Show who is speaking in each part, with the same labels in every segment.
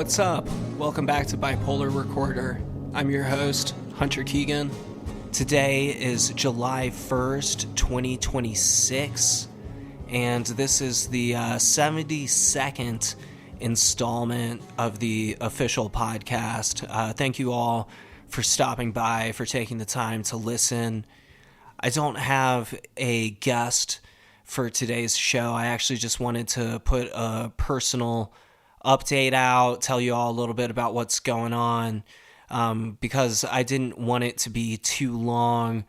Speaker 1: What's up? Welcome back to Bipolar Recorder. I'm your host, Hunter Keegan. Today is July 1st, 2026, and this is the 72nd installment of the official podcast. Thank you all for stopping by, for taking the time to listen. I don't have a guest for today's show. I actually just wanted to put a personal update out, tell you all a little bit about what's going on, because I didn't want it to be too long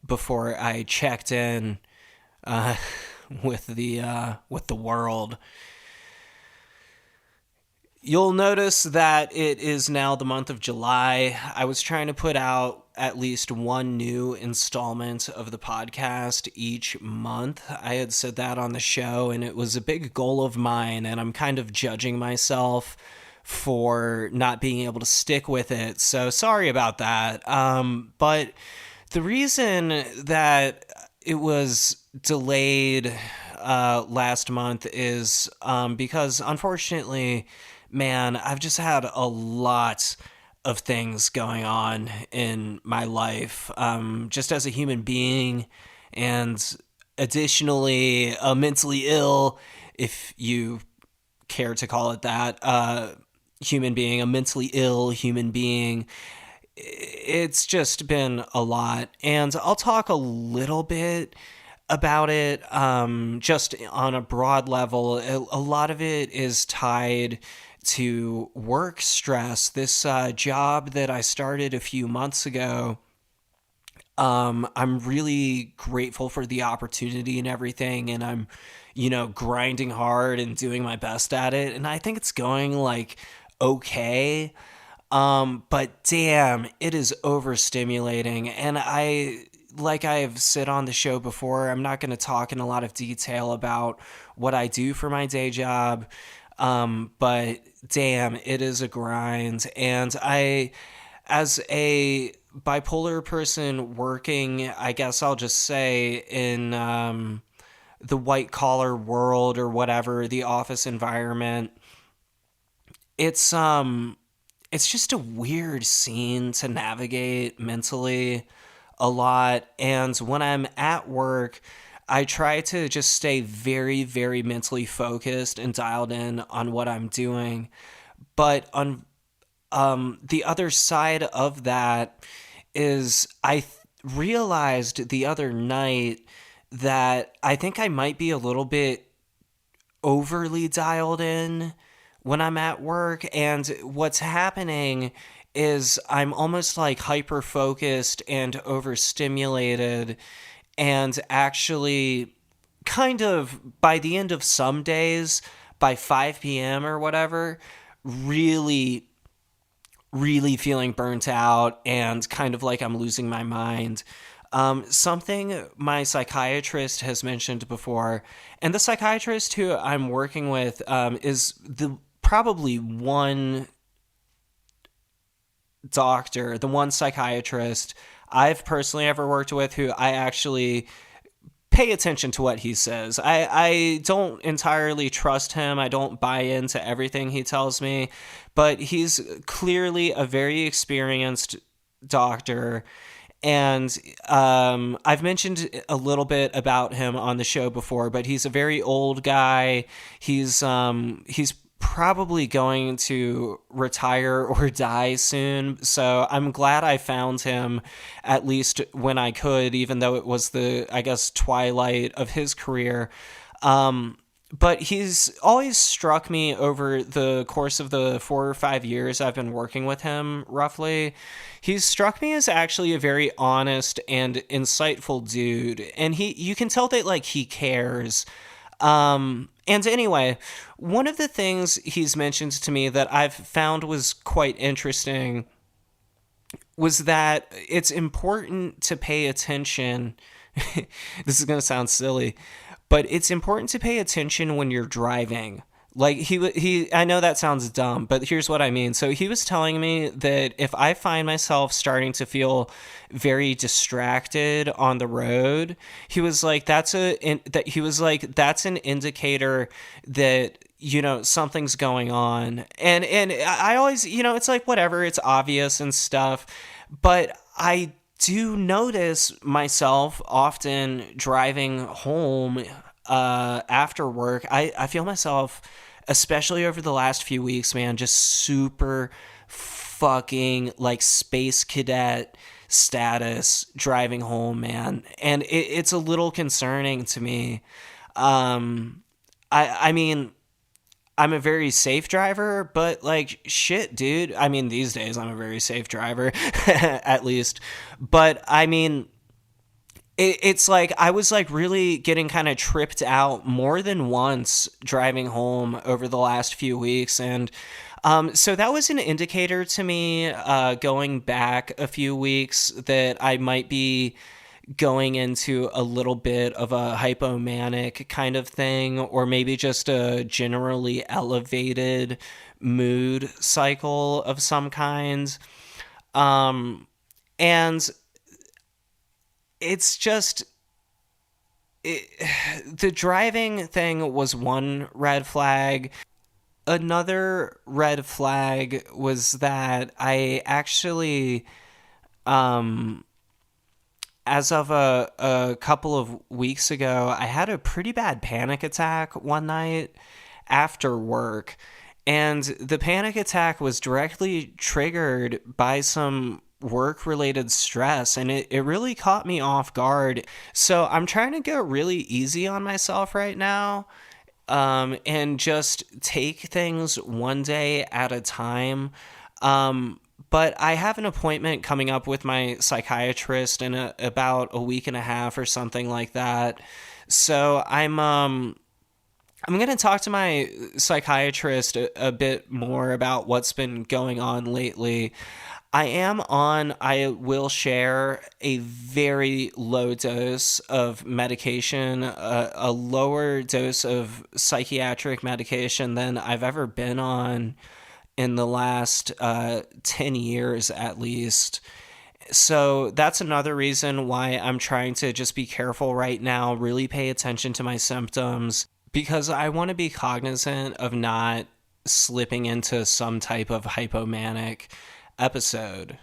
Speaker 1: before I checked in with the world. You'll notice that it is now the month of July. I was trying to put out at least one new installment of the podcast each month. I had said that on the show, and it was a big goal of mine, and I'm kind of judging myself for not being able to stick with it. So sorry about that. But the reason that it was delayed last month is because, unfortunately, man, I've just had a lot of things going on in my life, just as a human being, and additionally, mentally ill, if you care to call it that, a mentally ill human being. It's just been a lot, and I'll talk a little bit about it, just on a broad level. A lot of it is tied to work stress. This job that I started a few months ago, I'm really grateful for the opportunity and everything, and I'm, grinding hard and doing my best at it, and I think it's going, okay, but damn, it is overstimulating, and I've said on the show before, I'm not going to talk in a lot of detail about what I do for my day job, but damn, it is a grind. And I, as a bipolar person working, I guess I'll just say, in the white collar world or whatever, the office environment, it's just a weird scene to navigate mentally a lot. And when I'm at work, I try to just stay very, very mentally focused and dialed in on what I'm doing. But on the other side of that is I realized the other night that I think I might be a little bit overly dialed in when I'm at work. And what's happening is I'm almost like hyper-focused and overstimulated, and actually kind of by the end of some days, by 5 p.m. or whatever, really, really feeling burnt out and kind of like I'm losing my mind. Something my psychiatrist has mentioned before, and the psychiatrist who I'm working with is the probably one doctor, the one psychiatrist I've personally ever worked with who I actually pay attention to what he says. I don't entirely trust him. I don't buy into everything he tells me, but he's clearly a very experienced doctor. And I've mentioned a little bit about him on the show before, but he's a very old guy. He's probably going to retire or die soon, so I'm glad I found him at least when I could, even though it was the, I guess, twilight of his career. But he's always struck me over the course of the 4 or 5 years I've been working with him, roughly. He's struck me as actually a very honest and insightful dude, and you can tell that, he cares. And anyway, one of the things he's mentioned to me that I've found was quite interesting was that it's important to pay attention. This is going to sound silly, but it's important to pay attention when you're driving. I know that sounds dumb, but here's what I mean. So he was telling me that if I find myself starting to feel very distracted on the road, he was like, that's an indicator that something's going on. And I always, it's like, whatever, it's obvious and stuff. But I do notice myself often driving home after work. I feel myself, especially over the last few weeks, man, just super fucking like space cadet status driving home, man. And it's a little concerning to me. I mean, I'm a very safe driver, but like, shit, dude. I mean, these days I'm a very safe driver, at least. But I mean, it's like I was like really getting kind of tripped out more than once driving home over the last few weeks. And so that was an indicator to me going back a few weeks that I might be going into a little bit of a hypomanic kind of thing, or maybe just a generally elevated mood cycle of some kind. And it's just the driving thing was one red flag. Another red flag was that I actually, as of a couple of weeks ago, I had a pretty bad panic attack one night after work. And the panic attack was directly triggered by some work-related stress, and it really caught me off guard. So I'm trying to go really easy on myself right now, and just take things one day at a time. But I have an appointment coming up with my psychiatrist in about a week and a half or something like that. So I'm going to talk to my psychiatrist a bit more about what's been going on lately. I will share a very low dose of medication, a lower dose of psychiatric medication than I've ever been on in the last 10 years at least. So that's another reason why I'm trying to just be careful right now, really pay attention to my symptoms, because I want to be cognizant of not slipping into some type of hypomanic episode,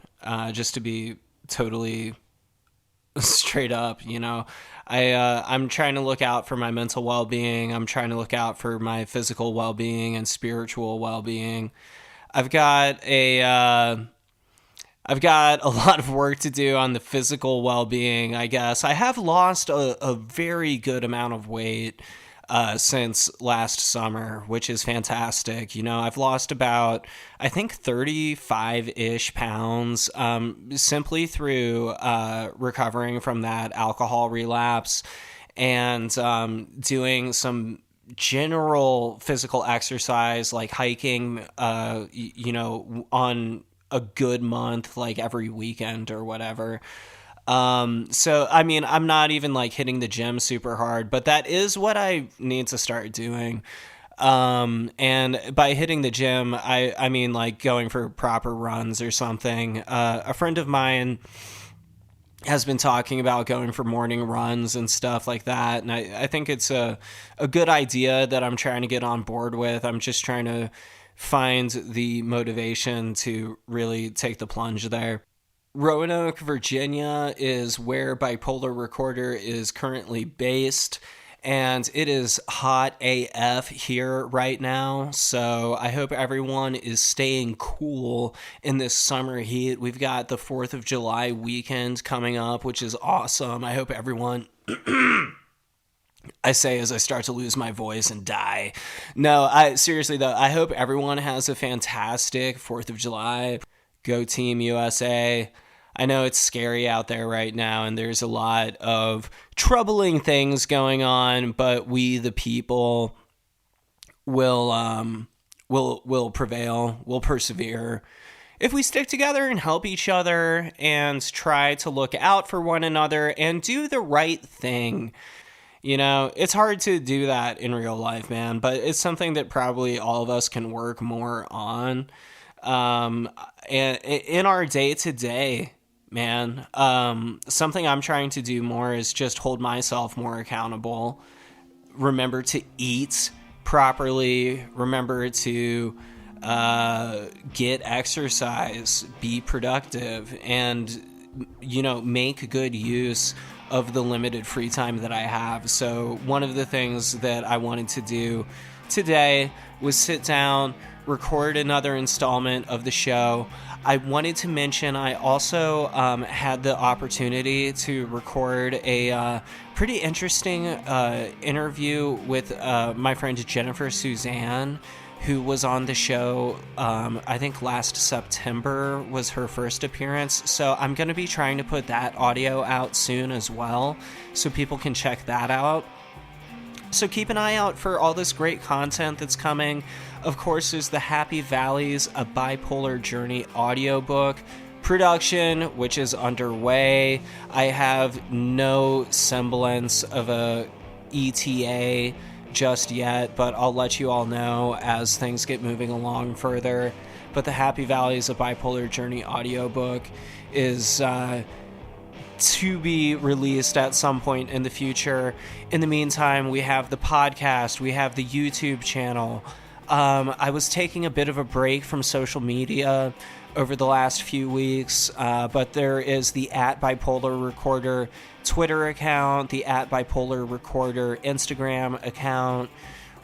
Speaker 1: just to be totally straight up. I'm trying to look out for my mental well-being. I'm trying to look out for my physical well-being and spiritual well-being. I've got a lot of work to do on the physical well-being, I guess. I have lost a very good amount of weight since last summer, which is fantastic. I've lost about, I think, 35-ish pounds simply through recovering from that alcohol relapse and doing some general physical exercise, like hiking, on a good month, like every weekend or whatever. So, I mean, I'm not even like hitting the gym super hard, but that is what I need to start doing. And by hitting the gym, I mean like going for proper runs or something. A friend of mine has been talking about going for morning runs and stuff like that. And I think it's a good idea that I'm trying to get on board with. I'm just trying to find the motivation to really take the plunge there. Roanoke, Virginia is where Bipolar Recorder is currently based, and it is hot AF here right now, so I hope everyone is staying cool in this summer heat. We've got the 4th of July weekend coming up, which is awesome. I hope everyone... I say as I start to lose my voice and die. No, seriously though, I hope everyone has a fantastic 4th of July. Go Team USA. I know it's scary out there right now, and there's a lot of troubling things going on, but we, the people, will prevail. We'll persevere if we stick together and help each other and try to look out for one another and do the right thing. It's hard to do that in real life, man, but it's something that probably all of us can work more on. And in our day-to-day, man, something I'm trying to do more is just hold myself more accountable. Remember to eat properly. Remember to get exercise, be productive, and, make good use of the limited free time that I have. So one of the things that I wanted to do today was sit down, record another installment of the show. I wanted to mention I also had the opportunity to record a pretty interesting interview with my friend Jennifer Suzanne, who was on the show, I think last September was her first appearance. So I'm going to be trying to put that audio out soon as well, so people can check that out. So keep an eye out for all this great content that's coming. Of course, there's the Happy Valleys, a bipolar journey audiobook production, which is underway. I have no semblance of a ETA just yet, but I'll let you all know as things get moving along further. But the Happy Valleys, a bipolar journey audiobook is to be released at some point in the future. In the meantime, we have the podcast, we have the YouTube channel. I was taking a bit of a break from social media over the last few weeks, but there is the @Bipolar Recorder Twitter account, the @Bipolar Recorder Instagram account.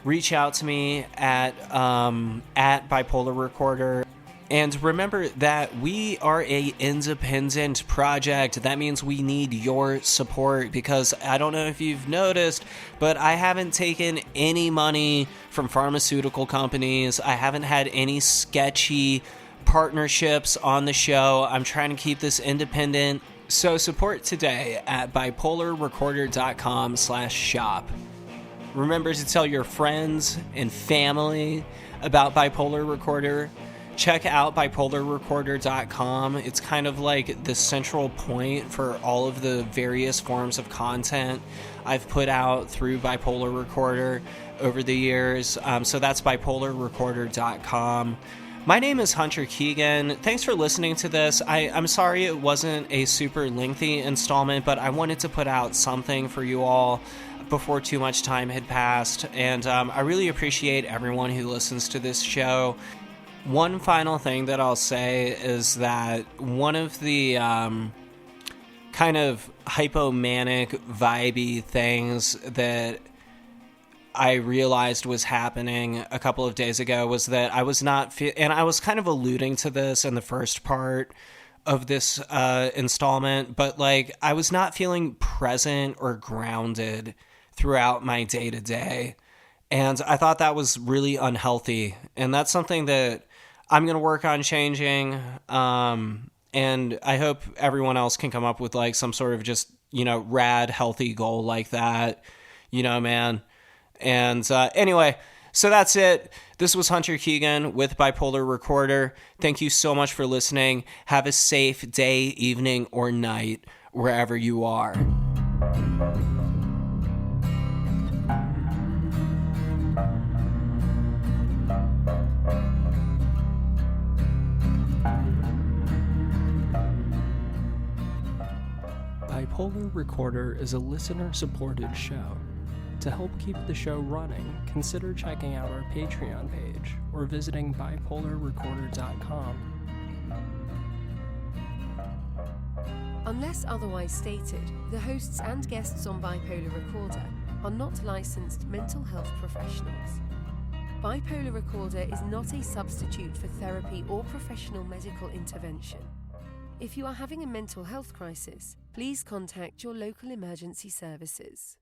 Speaker 1: Reach out to me at Bipolar Recorder. And remember that we are a independent project. That means we need your support, because I don't know if you've noticed, but I haven't taken any money from pharmaceutical companies. I haven't had any sketchy partnerships on the show. I'm trying to keep this independent. So support today at bipolarrecorder.com/shop. Remember to tell your friends and family about Bipolar Recorder. Check out bipolarrecorder.com. It's kind of like the central point for all of the various forms of content I've put out through Bipolar Recorder over the years. So that's bipolarrecorder.com. My name is Hunter Keegan. Thanks for listening to this. I'm sorry it wasn't a super lengthy installment, but I wanted to put out something for you all before too much time had passed. And I really appreciate everyone who listens to this show. One final thing that I'll say is that one of the kind of hypomanic vibey things that I realized was happening a couple of days ago was that I was not and I was kind of alluding to this in the first part of this installment, but like I was not feeling present or grounded throughout my day-to-day. And I thought that was really unhealthy. And that's something that I'm going to work on changing. And I hope everyone else can come up with like some sort of just, rad, healthy goal like that, man. And anyway, so that's it. This was Hunter Keegan with Bipolar Recorder. Thank you so much for listening. Have a safe day, evening, or night, wherever you are.
Speaker 2: Bipolar Recorder is a listener-supported show. To help keep the show running, consider checking out our Patreon page or visiting bipolarrecorder.com.
Speaker 3: Unless otherwise stated, the hosts and guests on Bipolar Recorder are not licensed mental health professionals. Bipolar Recorder is not a substitute for therapy or professional medical intervention. If you are having a mental health crisis, please contact your local emergency services.